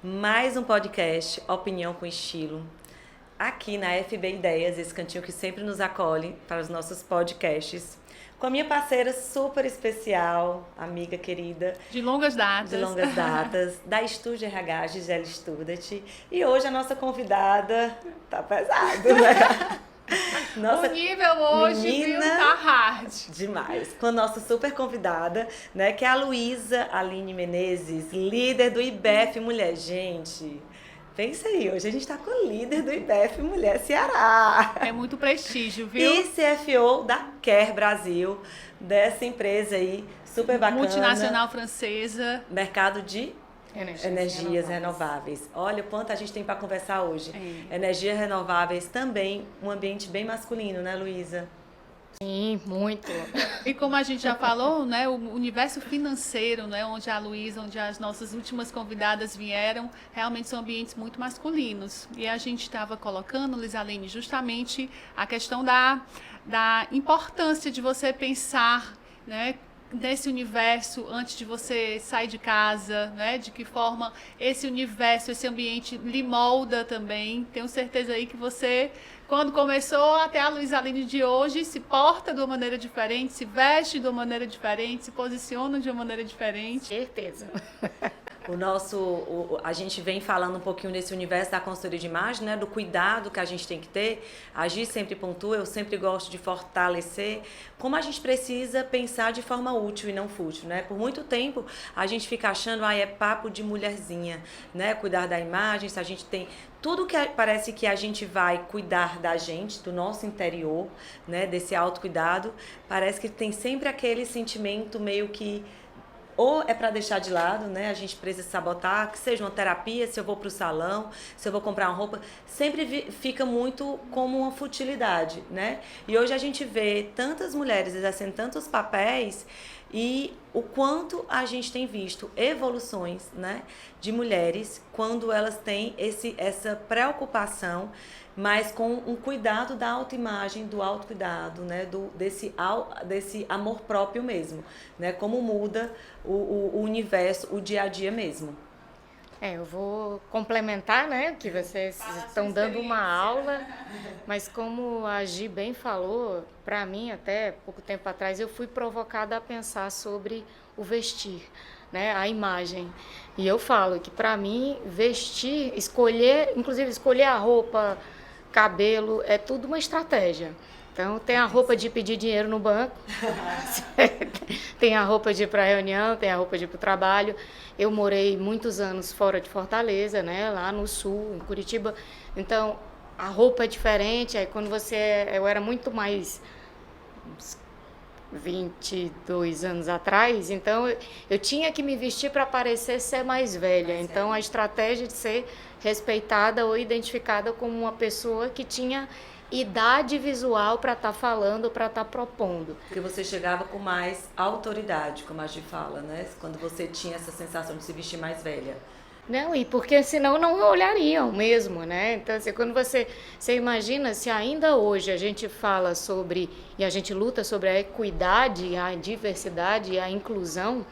Mais um podcast, Opinião com Estilo, aqui na FB Ideias, esse cantinho que sempre nos acolhe para os nossos podcasts, com a minha parceira super especial, amiga querida. De longas datas. Da Estúdio RH, Gisele Studat. E hoje a nossa convidada tá pesado, né? Nossa, o nível hoje, menina, viu, tá hard. Demais. Com a nossa super convidada, né, que é a Luísa Aline Menezes, líder do IBEF Mulher. Gente, pensa aí, hoje a gente tá com o líder do IBEF Mulher Ceará. É muito prestígio, viu? E CFO da Quer Brasil, dessa empresa aí, super bacana. Multinacional francesa. Mercado de energias renováveis. Olha o quanto a gente tem para conversar hoje. Energias renováveis também, um ambiente bem masculino, né, Luísa? Sim, muito. E como a gente já falou, né, o universo financeiro, né, onde a Luísa, onde as nossas últimas convidadas vieram, realmente são ambientes muito masculinos. E a gente estava colocando, Lisaline, justamente a questão da importância de você pensar, né, nesse universo antes de você sair de casa, né? De que forma esse universo, esse ambiente lhe molda também. Tenho certeza aí que você, quando começou até a Luísa Aline de hoje, se porta de uma maneira diferente, se veste de uma maneira diferente, se posiciona de uma maneira diferente. Certeza. A gente vem falando um pouquinho desse universo da consultoria de imagem, né, do cuidado que a gente tem que ter. A Gi sempre pontua, eu sempre gosto de fortalecer como a gente precisa pensar de forma útil e não fútil, né? Por muito tempo a gente fica achando, é papo de mulherzinha, né? Cuidar da imagem, se a gente tem tudo que parece que a gente vai cuidar da gente, do nosso interior, né, desse autocuidado, parece que tem sempre aquele sentimento meio que ou é para deixar de lado, né? A gente precisa sabotar, que seja uma terapia, se eu vou para o salão, se eu vou comprar uma roupa, sempre fica muito como uma futilidade, né? E hoje a gente vê tantas mulheres exercendo tantos papéis e o quanto a gente tem visto evoluções, né, de mulheres quando elas têm essa preocupação, mas com um cuidado da autoimagem, do autocuidado, né, desse amor próprio mesmo, né, como muda o universo, o dia a dia mesmo. Eu vou complementar, né, que vocês estão dando uma aula, mas como a Gi bem falou, para mim, até pouco tempo atrás, eu fui provocada a pensar sobre o vestir, né, a imagem. E eu falo que para mim, vestir, inclusive escolher a roupa, cabelo, é tudo uma estratégia. Então, tem a roupa de pedir dinheiro no banco, tem a roupa de ir para a reunião, tem a roupa de ir para o trabalho. Eu morei muitos anos fora de Fortaleza, né, lá no sul, em Curitiba. Então, a roupa é diferente. Aí, quando eu era muito mais 22 anos atrás, então eu tinha que me vestir para parecer ser mais velha. Então, a estratégia de ser respeitada ou identificada como uma pessoa que tinha idade visual para estar falando, para estar propondo. Porque você chegava com mais autoridade, como a Gi fala, né? Quando você tinha essa sensação de se vestir mais velha. Não, e porque senão não olhariam mesmo, né? Então, assim, quando você imagina, se ainda hoje a gente fala sobre, e a gente luta sobre a equidade, a diversidade e a inclusão,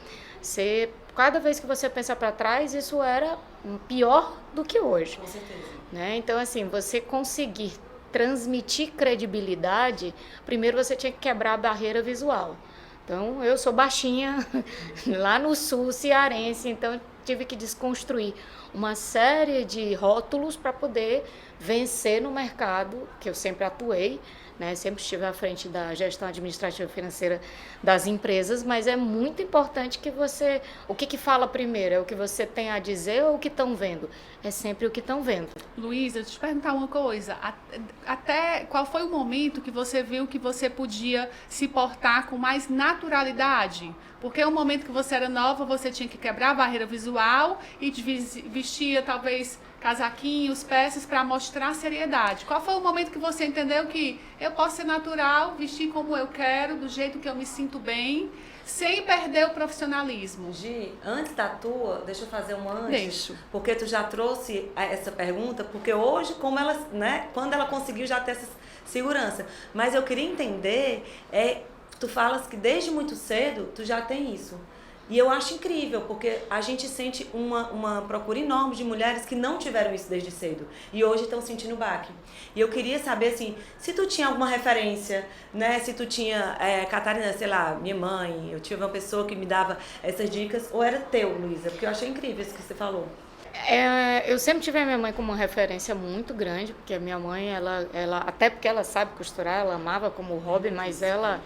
cada vez que você pensa para trás, isso era pior do que hoje. Com certeza. Né? Então, assim, você conseguir transmitir credibilidade, primeiro você tinha que quebrar a barreira visual. Então, eu sou baixinha, lá no sul, cearense, então tive que desconstruir uma série de rótulos para poder vencer no mercado, que eu sempre atuei, né? Sempre estive à frente da gestão administrativa e financeira das empresas, mas é muito importante que o que fala primeiro? É o que você tem a dizer ou o que estão vendo? É sempre o que estão vendo. Luísa, deixa eu te perguntar uma coisa. Até qual foi o momento que você viu que você podia se portar com mais naturalidade? Porque o momento que você era nova, você tinha que quebrar a barreira visual e vestia talvez casaquinhos, peças para mostrar seriedade. Qual foi o momento que você entendeu que eu posso ser natural, vestir como eu quero, do jeito que eu me sinto bem, sem perder o profissionalismo? Gi, antes da tua, deixa eu fazer uma antes. Deixa. Porque tu já trouxe essa pergunta, porque hoje, como ela, né, quando ela conseguiu já ter essa segurança. Mas eu queria entender, tu falas que desde muito cedo tu já tem isso. E eu acho incrível, porque a gente sente uma procura enorme de mulheres que não tiveram isso desde cedo e hoje estão sentindo o baque. E eu queria saber, assim, se tu tinha alguma referência, né? Se tu tinha, Catarina, sei lá, minha mãe, eu tive uma pessoa que me dava essas dicas, ou era teu, Luísa? Porque eu achei incrível isso que você falou. Eu sempre tive a minha mãe como uma referência muito grande, porque a minha mãe, até porque ela sabe costurar, ela amava como hobby, mas ela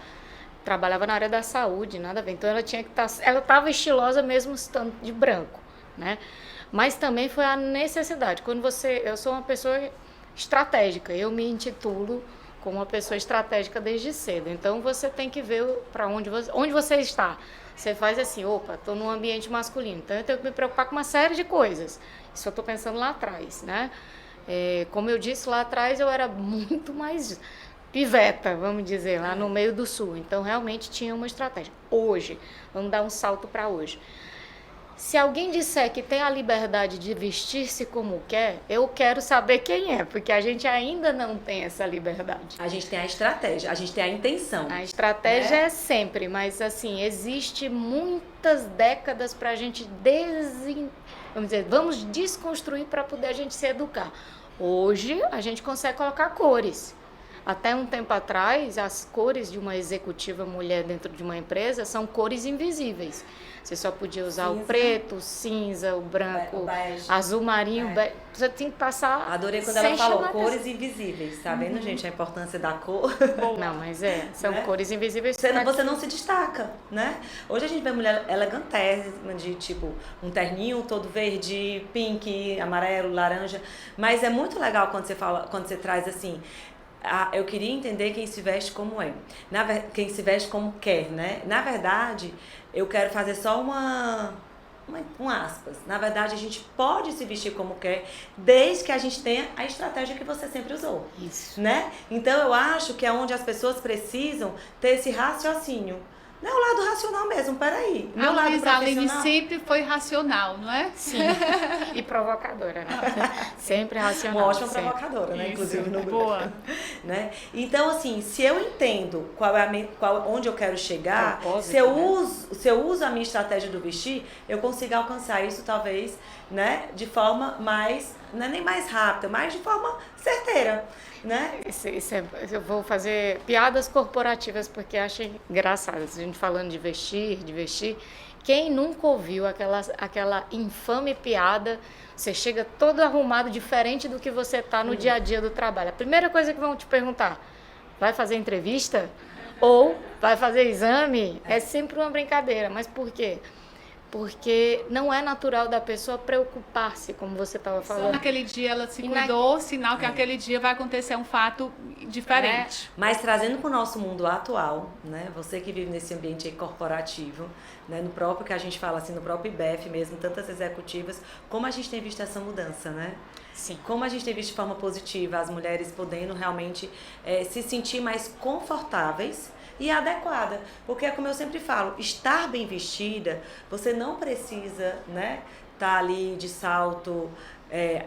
trabalhava na área da saúde, nada a ver. Então ela tinha que estar, ela estava estilosa mesmo estando de branco, né? Mas também foi a necessidade. Eu sou uma pessoa estratégica, eu me intitulo como uma pessoa estratégica desde cedo. Então você tem que ver para onde você está. Você faz assim, opa, estou num ambiente masculino, então eu tenho que me preocupar com uma série de coisas. Isso eu estou pensando lá atrás, né? Como eu disse, lá atrás eu era muito mais piveta, vamos dizer, lá no meio do sul. Então, realmente tinha uma estratégia. Hoje, vamos dar um salto para hoje. Se alguém disser que tem a liberdade de vestir-se como quer, eu quero saber quem é, porque a gente ainda não tem essa liberdade. A gente tem a estratégia, a gente tem a intenção. A estratégia é sempre, mas assim, existe muitas décadas para a gente vamos desconstruir para poder a gente se educar. Hoje, a gente consegue colocar cores. Até um tempo atrás, as cores de uma executiva mulher dentro de uma empresa são cores invisíveis. Você só podia usar cinza, o preto, o cinza, o branco, o azul marinho. Você tem que passar. Adorei quando ela falou cores invisíveis. Tá vendo, gente, a importância da cor? Não, mas são cores invisíveis. Você não se destaca, né? Hoje a gente vê mulher elegantésima, de tipo um terninho todo verde, pink, amarelo, laranja. Mas é muito legal quando você traz assim. Eu queria entender quem se veste como é, quem se veste como quer, né? Na verdade, eu quero fazer só um aspas. Na verdade, a gente pode se vestir como quer, desde que a gente tenha a estratégia que você sempre usou. Isso. Né? Então, eu acho que é onde as pessoas precisam ter esse raciocínio. Não é o lado racional mesmo, peraí. A Luísa Aline sempre foi racional, não é? Sim. E provocadora, né? Sempre racional. Uma ótima sempre. Provocadora, né? Isso, inclusive no grupo. boa. Né? Então, assim, se eu entendo onde eu quero chegar, Propósito, se eu uso a minha estratégia do vestir, eu consigo alcançar isso, talvez, né? De forma mais, não é nem mais rápida, mas de forma certeira. Né? Eu vou fazer piadas corporativas porque acho engraçado. A gente falando de vestir. Quem nunca ouviu aquela infame piada? Você chega todo arrumado, diferente do que você tá no dia a dia do trabalho. A primeira coisa que vão te perguntar: vai fazer entrevista? Ou vai fazer exame? É sempre uma brincadeira. Mas por quê? Porque não é natural da pessoa preocupar-se, como você estava falando. Só naquele dia ela se cuidou, sinal que aquele dia vai acontecer um fato diferente. Mas trazendo para o nosso mundo atual, né? Você que vive nesse ambiente aí corporativo, né? No próprio que a gente fala assim, no próprio IBEF mesmo, tantas executivas, como a gente tem visto essa mudança, né? Sim. Como a gente tem visto de forma positiva as mulheres podendo realmente se sentir mais confortáveis e adequada, porque é como eu sempre falo, estar bem vestida, você não precisa, né, tá ali de salto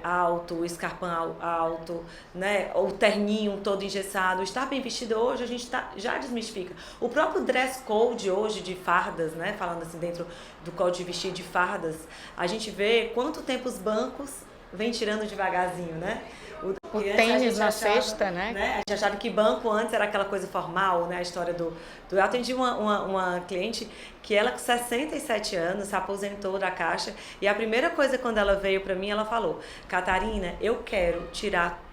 alto, escarpão alto, né, ou terninho todo engessado. Estar bem vestida hoje a gente já desmistifica. O próprio dress code hoje de fardas, né, falando assim dentro do código de vestir de fardas, a gente vê quanto tempo os bancos vem tirando devagarzinho, né? O tênis na cesta, né? A gente achava que banco antes era aquela coisa formal, né? A história eu atendi uma cliente que ela com 67 anos se aposentou da Caixa e a primeira coisa quando ela veio para mim, ela falou: Catarina, eu quero tirar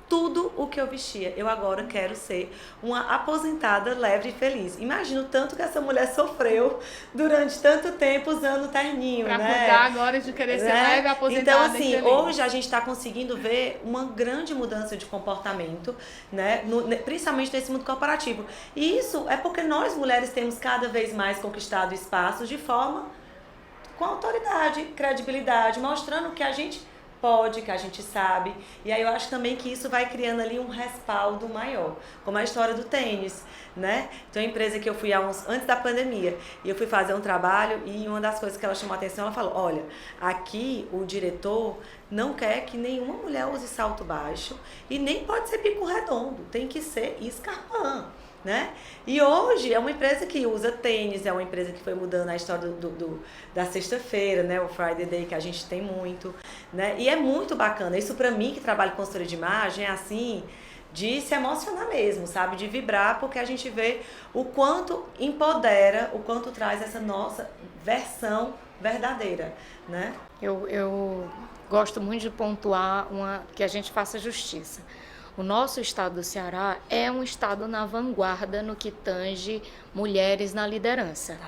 tudo o que eu vestia. Eu agora quero ser uma aposentada leve e feliz. Imagina o tanto que essa mulher sofreu durante tanto tempo usando terninho, pra né? mudar agora de querer ser leve, aposentada. Então, assim, hoje a gente está conseguindo ver uma grande mudança de comportamento, né? Principalmente nesse mundo corporativo. E isso é porque nós, mulheres, temos cada vez mais conquistado espaços de forma com autoridade, credibilidade, mostrando que a gente pode, que a gente sabe. E aí eu acho também que isso vai criando ali um respaldo maior, como a história do tênis, né? Tem uma empresa que eu fui antes da pandemia, e eu fui fazer um trabalho e uma das coisas que ela chamou a atenção, ela falou: olha, aqui o diretor não quer que nenhuma mulher use salto baixo e nem pode ser bico redondo, tem que ser escarpão. né? E hoje é uma empresa que usa tênis, é uma empresa que foi mudando a história da sexta-feira, né? O Friday Day, que a gente tem muito, né? E é muito bacana. Isso pra mim, que trabalho com consultoria de imagem, é assim, de se emocionar mesmo, sabe? De vibrar, porque a gente vê o quanto empodera, o quanto traz essa nossa versão verdadeira, né? Eu gosto muito de pontuar que a gente faça justiça. O nosso estado do Ceará é um estado na vanguarda no que tange mulheres na liderança.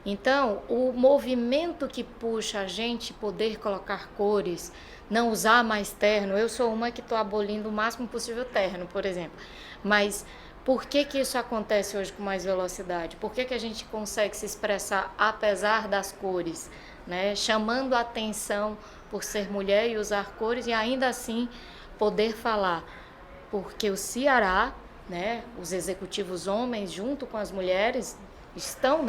Então, o movimento que puxa a gente poder colocar cores, não usar mais terno, eu sou uma que estou abolindo o máximo possível terno, por exemplo. Mas por que isso acontece hoje com mais velocidade? Por que a gente consegue se expressar apesar das cores, né? Chamando a atenção por ser mulher e usar cores e ainda assim poder falar? Porque o Ceará, né, os executivos homens junto com as mulheres estão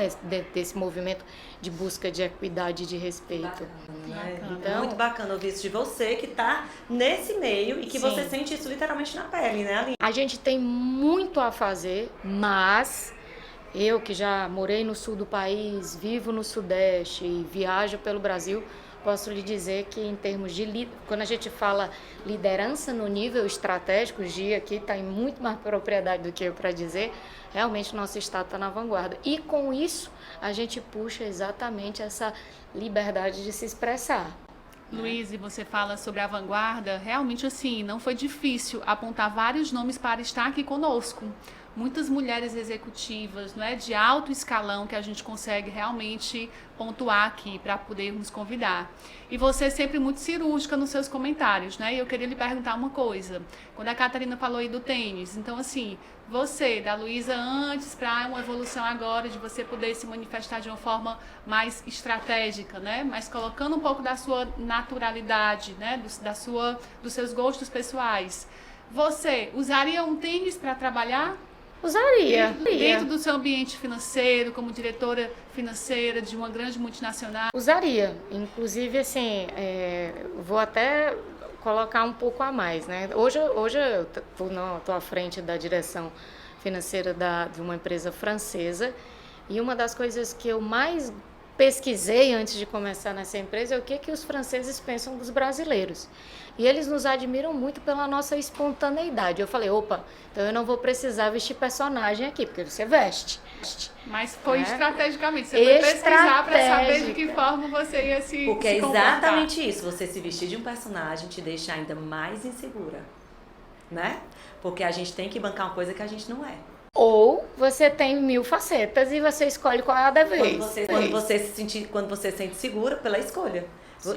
desse movimento de busca de equidade e de respeito. Bacana. Então, muito bacana ouvir isso de você, que está nesse meio e que você sente isso literalmente na pele, né, Aline? A gente tem muito a fazer, mas eu que já morei no sul do país, vivo no sudeste e viajo pelo Brasil, posso lhe dizer que em termos de quando a gente fala liderança no nível estratégico, o Gia aqui está em muito mais propriedade do que eu para dizer, realmente o nosso estado está na vanguarda. E com isso a gente puxa exatamente essa liberdade de se expressar. Luiz, e você fala sobre a vanguarda, realmente assim, não foi difícil apontar vários nomes para estar aqui conosco. Muitas mulheres executivas, não é, de alto escalão que a gente consegue realmente pontuar aqui para podermos convidar. E você é sempre muito cirúrgica nos seus comentários, né? E eu queria lhe perguntar uma coisa. Quando a Catarina falou aí do tênis, então assim, você, da Luísa antes para uma evolução agora, de você poder se manifestar de uma forma mais estratégica, né? Mas colocando um pouco da sua naturalidade, né? Dos seus gostos pessoais. Você usaria um tênis para trabalhar? Usaria. Dentro do seu ambiente financeiro, como diretora financeira de uma grande multinacional? Usaria. Inclusive, assim, vou até colocar um pouco a mais, né? Hoje eu estou à frente da direção financeira de uma empresa francesa e uma das coisas que eu mais pesquisei antes de começar nessa empresa é o que os franceses pensam dos brasileiros. E eles nos admiram muito pela nossa espontaneidade. Eu falei, opa, então eu não vou precisar vestir personagem aqui, porque você veste. Mas foi estrategicamente, você foi pesquisar para saber de que forma você ia se Porque é comportar. exatamente isso, você se vestir de um personagem te deixa ainda mais insegura, né? Porque a gente tem que bancar uma coisa que a gente não é. Ou você tem 1000 facetas e você escolhe qual é a da vez. Quando você se sente segura pela escolha.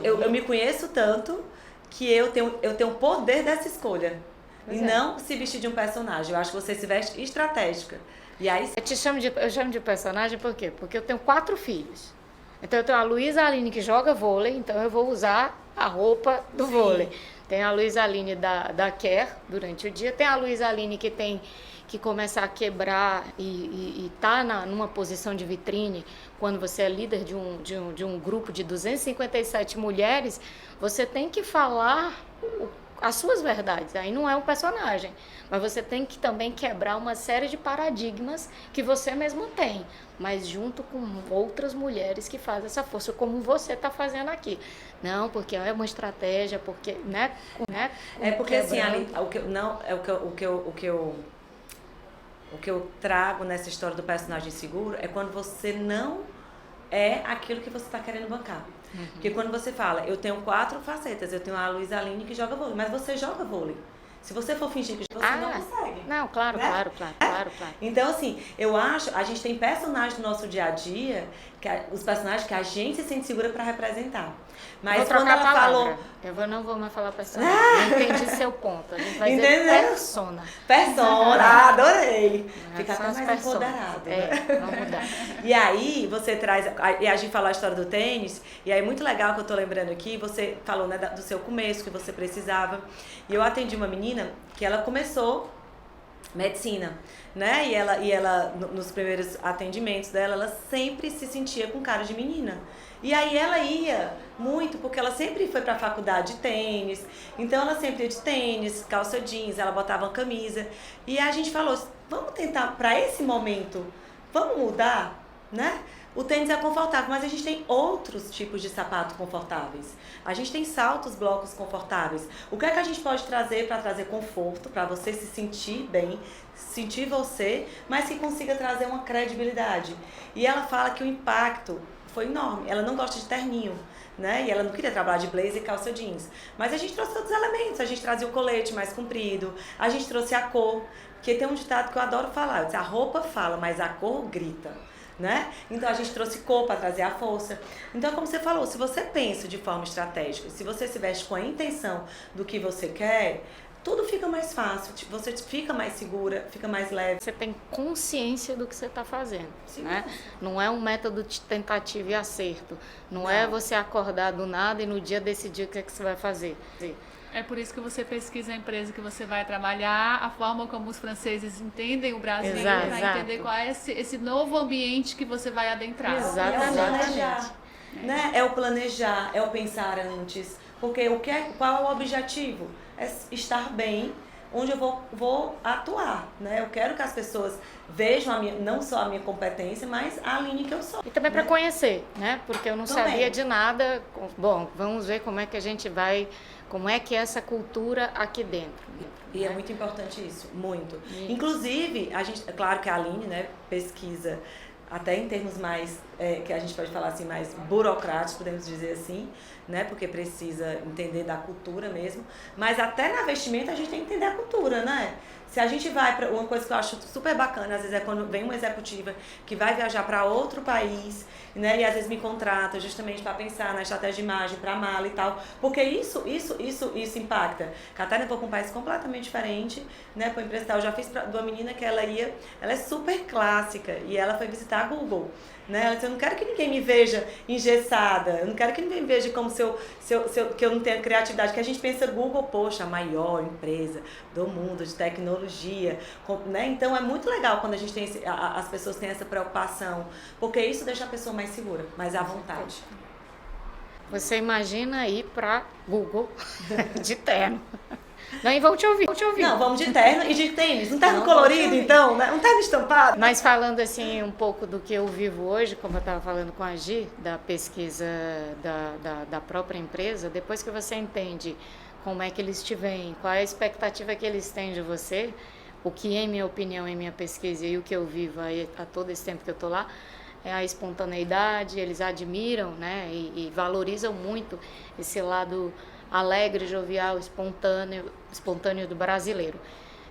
Eu me conheço tanto que eu tenho o poder dessa escolha. Não se vestir de um personagem. Eu acho que você se veste estratégica. E aí... Eu chamo de personagem por quê? Porque eu tenho 4 filhos. Então eu tenho a Luísa Aline que joga vôlei, então eu vou usar a roupa do vôlei. Tem a Luísa Aline da Care durante o dia, tem a Luísa Aline que começa a quebrar e tá numa posição de vitrine. Quando você é líder de um grupo de 257 mulheres, você tem que falar as suas verdades. Aí não é um personagem, mas você tem que também quebrar uma série de paradigmas que você mesmo tem, mas junto com outras mulheres que fazem essa força, como você está fazendo aqui. Não, porque é uma estratégia, porque, né? É porque assim, o que eu trago nessa história do personagem seguro é quando você não é aquilo que você está querendo bancar. Porque quando você fala, eu tenho 4 facetas, eu tenho a Luísa Aline que joga vôlei, mas você joga vôlei. Se você for fingir que você não consegue. Não, claro, né? Claro. Então, assim, eu acho, a gente tem personagens no nosso dia a dia, os personagens que a gente se sente segura para representar. Mas quando ela falou... Eu não vou mais falar personagem. Eu entendi seu ponto. A gente vai dizer persona. Persona, adorei. Fica até mais empoderado. Vamos mudar. E aí, você traz... E a gente falou a história do tênis, e aí muito legal que eu tô lembrando aqui, você falou, né, do seu começo, que você precisava. E eu atendi uma menina que ela começou medicina, né? E ela nos primeiros atendimentos dela, ela sempre se sentia com cara de menina. E aí ela ia muito, porque ela sempre foi pra faculdade de tênis, então ela sempre ia de tênis, calça jeans, ela botava uma camisa. E a gente falou, vamos tentar pra esse momento, vamos mudar, né? O tênis é confortável, mas a gente tem outros tipos de sapato confortáveis. A gente tem saltos, blocos confortáveis. O que é que a gente pode trazer para trazer conforto, para você se sentir bem, sentir você, mas que consiga trazer uma credibilidade? E ela fala que o impacto foi enorme. Ela não gosta de terninho, né? E ela não queria trabalhar de blazer e calça jeans. Mas a gente trouxe outros elementos. A gente trazia o colete mais comprido, a gente trouxe a cor, porque tem um ditado que eu adoro falar. Eu disse, a roupa fala, mas a cor grita. Né? Então a gente trouxe cor para trazer a força. Então, como você falou, se você pensa de forma estratégica, se você se veste com a intenção do que você quer, tudo fica mais fácil, você fica mais segura, fica mais leve. Você tem consciência do que você está fazendo, Sim. né? Não é um método de tentativa e acerto. Não é você acordar do nada e no dia decidir o que é que você vai fazer. É por isso que você pesquisa a empresa que você vai trabalhar, a forma como os franceses entendem o Brasil, para entender qual é esse novo ambiente que você vai adentrar. Exatamente. É o planejar, né? É o planejar, é o pensar antes. Porque qual é o objetivo? É estar bem, onde eu vou atuar, né? Eu quero que as pessoas vejam não só a minha competência, mas a linha que eu sou. E também para conhecer, né? Porque eu não Também. sabia de nada. Bom, vamos ver como é que a gente vai, como é que é essa cultura aqui dentro. E é muito importante isso, muito. Isso. Inclusive, a gente, é claro que a Aline, né, pesquisa até em termos mais, que a gente pode falar assim, mais burocráticos, podemos dizer assim, né, porque precisa entender da cultura mesmo, mas até na vestimenta a gente tem que entender a cultura, né? Se a gente vai para uma coisa que eu acho super bacana, às vezes é quando vem uma executiva que vai viajar para outro país, né, e às vezes me contrata justamente para pensar na estratégia de imagem, para mala e tal, porque isso impacta. Catarina foi para um país completamente diferente, né, para empresa. Eu já fiz de uma menina que ela é super clássica e ela foi visitar a Google. Né? Ela disse, eu não quero que ninguém me veja engessada, eu não quero que ninguém veja como que eu não tenho criatividade, que a gente pensa Google, poxa, a maior empresa do mundo de tecnologia, né? Então é muito legal quando a gente tem as pessoas têm essa preocupação, porque isso deixa a pessoa mais segura, mais à vontade. Você imagina ir para Google de terno. Não, e vão te ouvir. Não, vamos de terno e de tênis. Um terno colorido, então, né? Um terno estampado. Mas falando assim um pouco do que eu vivo hoje, como eu estava falando com a Gi, da pesquisa da própria empresa, depois que você entende como é que eles te veem, qual é a expectativa que eles têm de você, o que, em minha opinião, em minha pesquisa e o que eu vivo aí, há todo esse tempo que eu estou lá, é a espontaneidade, eles admiram, né, e valorizam muito esse lado alegre, jovial, espontâneo do brasileiro.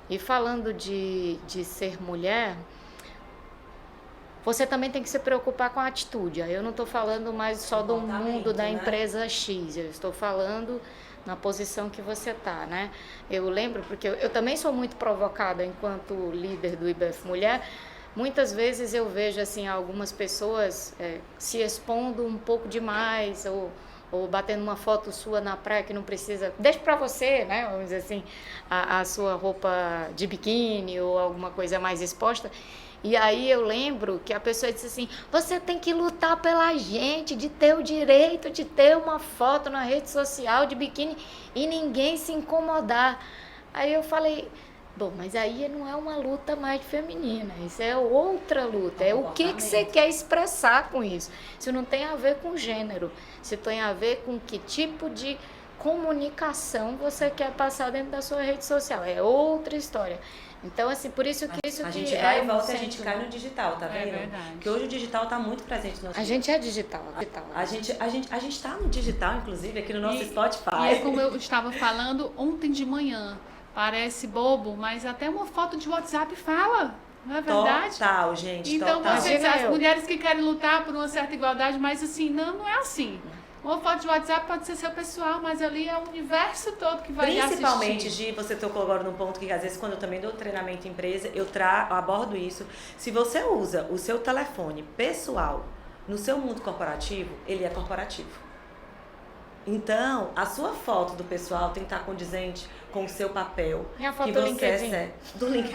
E falando de ser mulher, você também tem que se preocupar com a atitude. Eu não estou falando mais só do mundo da empresa X, eu estou falando na posição que você está, né? Eu lembro, porque eu também sou muito provocada enquanto líder do IBF Mulher. Muitas vezes eu vejo assim algumas pessoas se expondo um pouco demais, ou batendo uma foto sua na praia que não precisa, deixa pra você, né, vamos dizer assim, a sua roupa de biquíni ou alguma coisa mais exposta. E aí eu lembro que a pessoa disse assim, você tem que lutar pela gente, de ter o direito de ter uma foto na rede social de biquíni e ninguém se incomodar. Aí eu falei, bom, mas aí não é uma luta mais feminina, isso é outra luta, é o que você quer expressar com isso. Isso não tem a ver com gênero, isso tem a ver com que tipo de comunicação você quer passar dentro da sua rede social, é outra história. Então, assim, por isso que isso a que gente vai e volta e a gente cai no digital, tá vendo? É verdade. Porque hoje o digital tá muito presente no nosso a gente é digital. A gente tá no digital, inclusive, aqui no nosso Spotify. E é como eu estava falando ontem de manhã. Parece bobo, mas até uma foto de WhatsApp fala, não é verdade? Total, gente, então, total. as mulheres que querem lutar por uma certa igualdade, mas assim, não é assim. Uma foto de WhatsApp pode ser seu pessoal, mas ali é o universo todo que vai Principalmente, assistir. Gi, você tocou agora num ponto que às vezes quando eu também dou treinamento em empresa, eu abordo isso. Se você usa o seu telefone pessoal no seu mundo corporativo, ele é corporativo. Então, a sua foto do pessoal tem que estar condizente com o seu papel. Minha foto que do você LinkedIn. do link.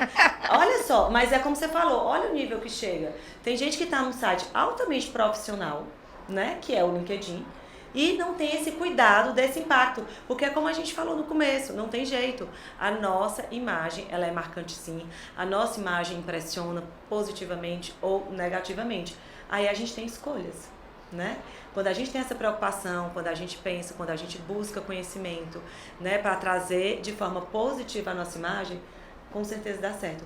Olha só, mas é como você falou, olha o nível que chega. Tem gente que está num site altamente profissional, né, que é o LinkedIn, e não tem esse cuidado desse impacto, porque é como a gente falou no começo, não tem jeito. A nossa imagem, ela é marcante sim, a nossa imagem impressiona positivamente ou negativamente. Aí a gente tem escolhas, né? Quando a gente tem essa preocupação, quando a gente pensa, quando a gente busca conhecimento, né, para trazer de forma positiva a nossa imagem, com certeza dá certo.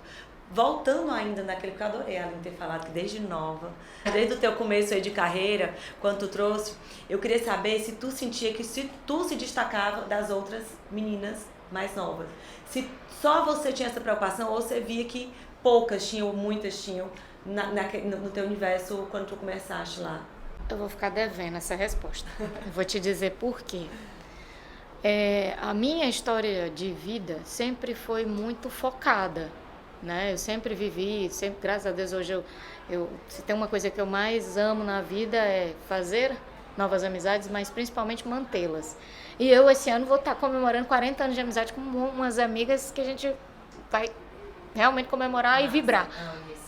Voltando ainda naquele que eu adorei, Aline, ter falado que desde nova, desde o teu começo aí de carreira, quando tu trouxe, eu queria saber se tu sentia que se tu se destacava das outras meninas mais novas. Se só você tinha essa preocupação ou você via que poucas tinham ou muitas tinham no teu universo quando tu começaste lá. Eu vou ficar devendo essa resposta. Eu vou te dizer por quê. A minha história de vida sempre foi muito focada, né? Eu sempre vivi, sempre, graças a Deus, hoje se tem uma coisa que eu mais amo na vida é fazer novas amizades, mas principalmente mantê-las. E eu, esse ano, vou estar comemorando 40 anos de amizade com umas amigas que a gente vai realmente comemorar e vibrar.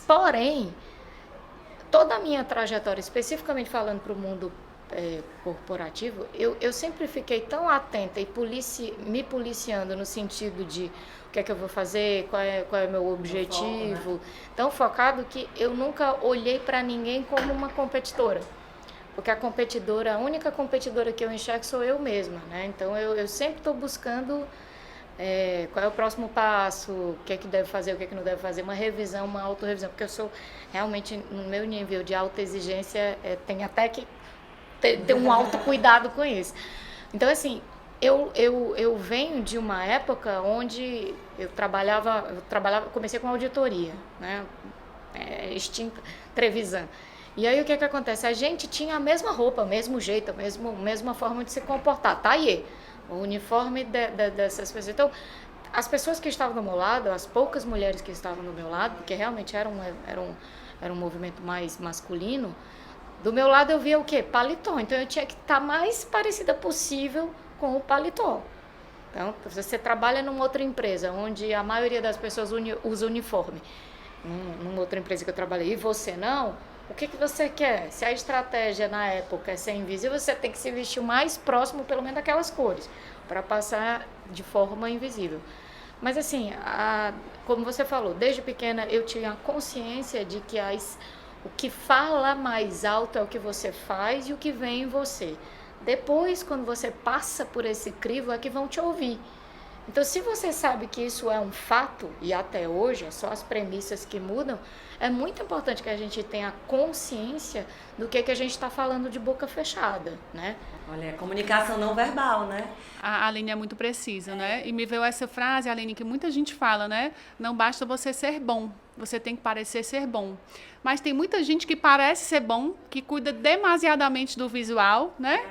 Porém, toda a minha trajetória, especificamente falando para o mundo corporativo, eu sempre fiquei tão atenta e me policiando no sentido de o que é que eu vou fazer, qual é o meu objetivo, foco, né? Tão focado que eu nunca olhei para ninguém como uma competidora. Porque a única competidora que eu enxergo sou eu mesma, né? Então eu sempre estou buscando qual é o próximo passo, o que é que deve fazer, o que é que não deve fazer, uma revisão, uma autorrevisão, porque eu sou realmente, no meu nível de alta exigência, tem até que ter um autocuidado com isso. Então, assim, eu venho de uma época onde eu comecei com auditoria, né, extinta Trevisan. E aí o que acontece? A gente tinha a mesma roupa, o mesmo jeito, a mesma forma de se comportar, tá aí, o uniforme dessas pessoas. Então, as pessoas que estavam do meu lado, as poucas mulheres que estavam do meu lado, porque realmente era um movimento mais masculino, do meu lado eu via o quê? Paletó. Então eu tinha que estar mais parecida possível com o paletó. Então, se você trabalha numa outra empresa, onde a maioria das pessoas usa uniforme, numa outra empresa que eu trabalhei, e você não, o que você quer? Se a estratégia na época é ser invisível, você tem que se vestir o mais próximo, pelo menos, daquelas cores, para passar de forma invisível. Mas assim, como você falou, desde pequena eu tinha consciência de que o que fala mais alto é o que você faz e o que vem em você. Depois, quando você passa por esse crivo, é que vão te ouvir. Então, se você sabe que isso é um fato, e até hoje é só as premissas que mudam, é muito importante que a gente tenha consciência do que a gente está falando de boca fechada, né? Olha, comunicação não verbal, né? A Aline é muito precisa, né? E me veio essa frase, Aline, que muita gente fala, né? Não basta você ser bom, você tem que parecer ser bom. Mas tem muita gente que parece ser bom, que cuida demasiadamente do visual, né?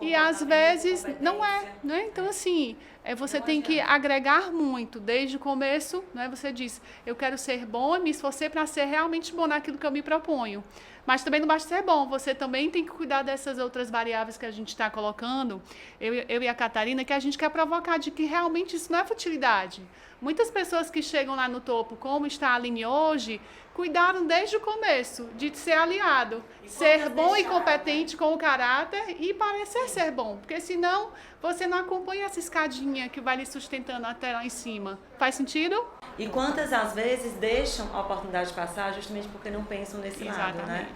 E às vezes não é, né? Então, assim, você tem que agregar muito desde o começo, né? Você diz, eu quero ser bom e me esforcei para ser realmente bom naquilo que eu me proponho. Mas também não basta ser bom, você também tem que cuidar dessas outras variáveis que a gente está colocando, eu e a Catarina, que a gente quer provocar de que realmente isso não é futilidade. Muitas pessoas que chegam lá no topo, como está a Aline hoje, cuidaram desde o começo de ser aliado, ser bom e competente com o caráter e parecer ser bom, porque senão você não acompanha essa escadinha que vai lhe sustentando até lá em cima. Faz sentido? E quantas às vezes deixam a oportunidade passar justamente porque não pensam nesse lado, né?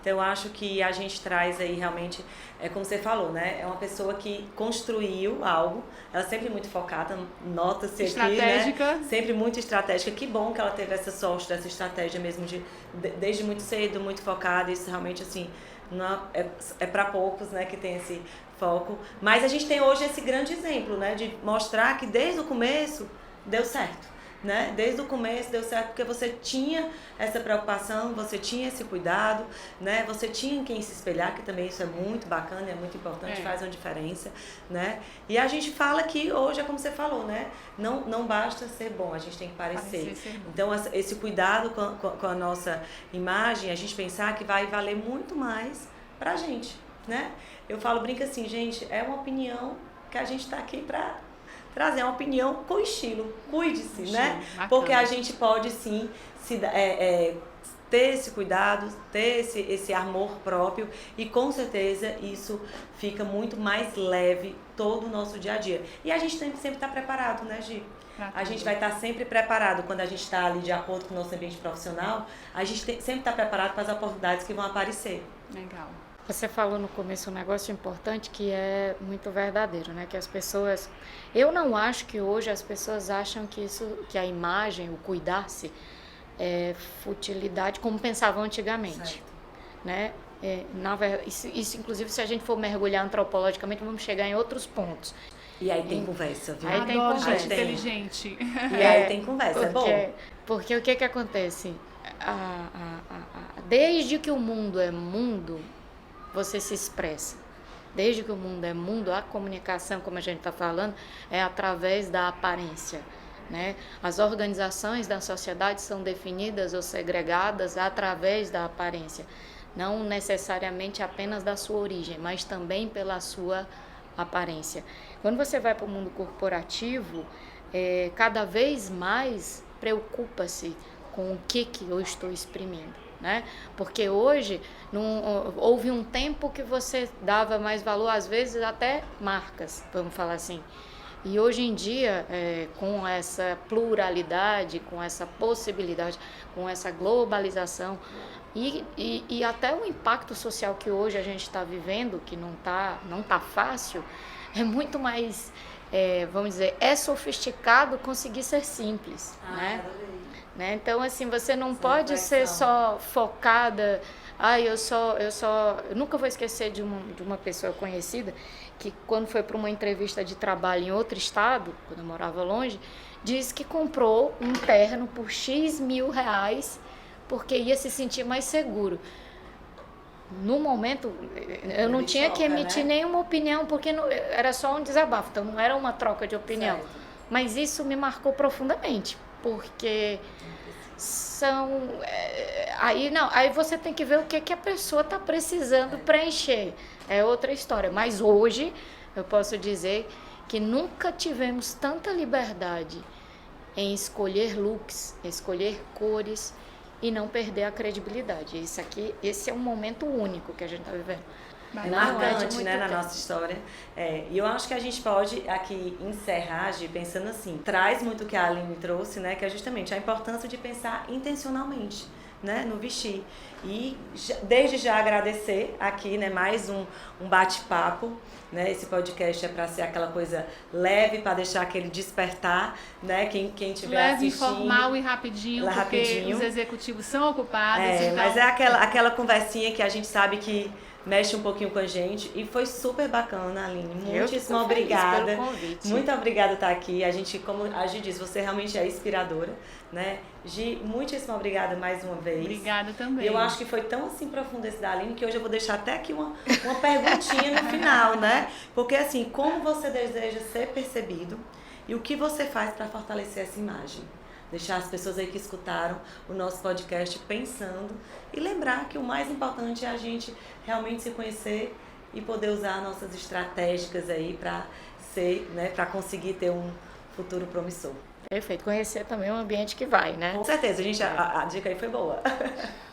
Então, eu acho que a gente traz aí realmente, como você falou, né? É uma pessoa que construiu algo, ela sempre muito focada, nota-se aqui, né? Sempre muito estratégica. Que bom que ela teve essa sorte, dessa estratégia mesmo, desde muito cedo, muito focada. Isso realmente, assim, não, é para poucos, né, que tem esse foco. Mas a gente tem hoje esse grande exemplo, né? De mostrar que desde o começo deu certo. Né? Desde o começo deu certo porque você tinha essa preocupação, você tinha esse cuidado, né? Você tinha em quem se espelhar, que também isso é muito bacana, é muito importante, faz uma diferença, né? E a gente fala que hoje é como você falou, né? Não basta ser bom, a gente tem que parecer. Então esse cuidado com a nossa imagem, a gente pensar que vai valer muito mais pra gente, né? Eu falo, brinca assim, gente, é uma opinião que a gente está aqui para trazer, uma opinião com estilo. Cuide-se, né? Bacana. Porque a gente pode sim ter esse cuidado, ter esse amor próprio e com certeza isso fica muito mais leve todo o nosso dia a dia. E a gente tem que sempre estar preparado, né, Gi? A gente vai estar sempre preparado quando a gente está ali de acordo com o nosso ambiente profissional, a gente sempre está preparado para as oportunidades que vão aparecer. Legal. Você falou no começo um negócio importante que é muito verdadeiro, né? Que as pessoas... Eu não acho que hoje as pessoas acham que a imagem, o cuidar-se, é futilidade como pensavam antigamente, certo, né? Na verdade, isso, inclusive, se a gente for mergulhar antropologicamente, vamos chegar em outros pontos. E aí tem conversa, viu? Aí tem conversa inteligente. E aí tem conversa, porque, é bom. Porque o que acontece? Desde que o mundo é mundo, você se expressa. Desde que o mundo é mundo, a comunicação, como a gente está falando, é através da aparência, né? As organizações da sociedade são definidas ou segregadas através da aparência, não necessariamente apenas da sua origem, mas também pela sua aparência. Quando você vai para o mundo corporativo, cada vez mais preocupa-se com o que eu estou exprimindo, né? Porque hoje houve um tempo que você dava mais valor, às vezes até marcas, vamos falar assim. E hoje em dia, com essa pluralidade, com essa possibilidade, com essa globalização e até o impacto social que hoje a gente está vivendo, que não tá fácil, é muito mais, vamos dizer, sofisticado conseguir ser simples, né? Então, assim, você não pode ser só focada... Eu nunca vou esquecer de uma pessoa conhecida que, quando foi para uma entrevista de trabalho em outro estado, quando eu morava longe, disse que comprou um terno por X mil reais porque ia se sentir mais seguro. No momento, eu não tinha que emitir nenhuma opinião, porque era só um desabafo, então não era uma troca de opinião. Certo. Mas isso me marcou profundamente, porque... Aí você tem que ver o que a pessoa está precisando preencher. É outra história. Mas hoje eu posso dizer que nunca tivemos tanta liberdade em escolher looks, escolher cores e não perder a credibilidade. Esse é um momento único que a gente está vivendo. É marcante, né, na nossa história. E eu acho que a gente pode aqui encerrar, Gi, pensando assim, traz muito o que a Aline trouxe, né, que é justamente a importância de pensar intencionalmente, né, no vestir. E desde já agradecer aqui, né, mais um bate-papo, né, esse podcast é para ser aquela coisa leve, para deixar aquele despertar, né, quem tiver leve, assistindo. Leve, informal e rapidinho, porque os executivos são ocupados. Então... Mas é aquela conversinha que a gente sabe que mexe um pouquinho com a gente e foi super bacana, Aline. Muitíssimo obrigada. Muito obrigada por estar aqui. A gente, como a Gi disse, você realmente é inspiradora, né? Gi, muitíssimo obrigada mais uma vez. Obrigada também. E eu acho que foi tão assim profundo esse da Aline que hoje eu vou deixar até aqui uma perguntinha no final, né? Porque assim, como você deseja ser percebido e o que você faz para fortalecer essa imagem? Deixar as pessoas aí que escutaram o nosso podcast pensando e lembrar que o mais importante é a gente realmente se conhecer e poder usar nossas estratégicas aí para ser, né, para conseguir ter um futuro promissor. Perfeito. Conhecer também o ambiente que vai, né? Com certeza, a dica aí foi boa.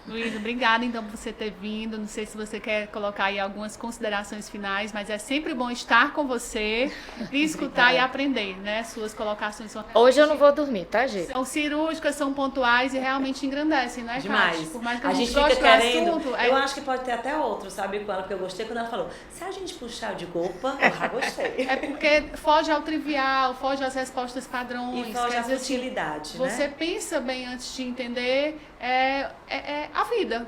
Luísa, obrigada então por você ter vindo. Não sei se você quer colocar aí algumas considerações finais, mas é sempre bom estar com você e escutar e aprender, né? Suas colocações são... Hoje eu não vou dormir, tá, gente? São cirúrgicas, são pontuais e realmente engrandecem, né, demais. Kátia? Por mais que a gente goste fica querendo, assunto, eu acho que pode ter até outro, sabe, com ela, porque eu gostei quando ela falou, se a gente puxar de opa, eu já gostei. É porque foge ao trivial, foge às respostas padrões. E foge à futilidade, né? Você pensa bem antes de entender a vida.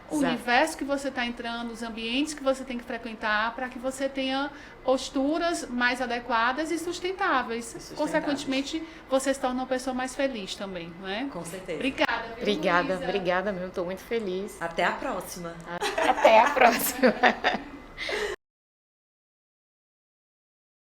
O Exato. Universo que você está entrando, os ambientes que você tem que frequentar para que você tenha posturas mais adequadas e sustentáveis. Consequentemente, você se torna uma pessoa mais feliz também, não é? Com certeza. Obrigada. Obrigada mesmo, estou muito feliz. Até a próxima. Até a próxima.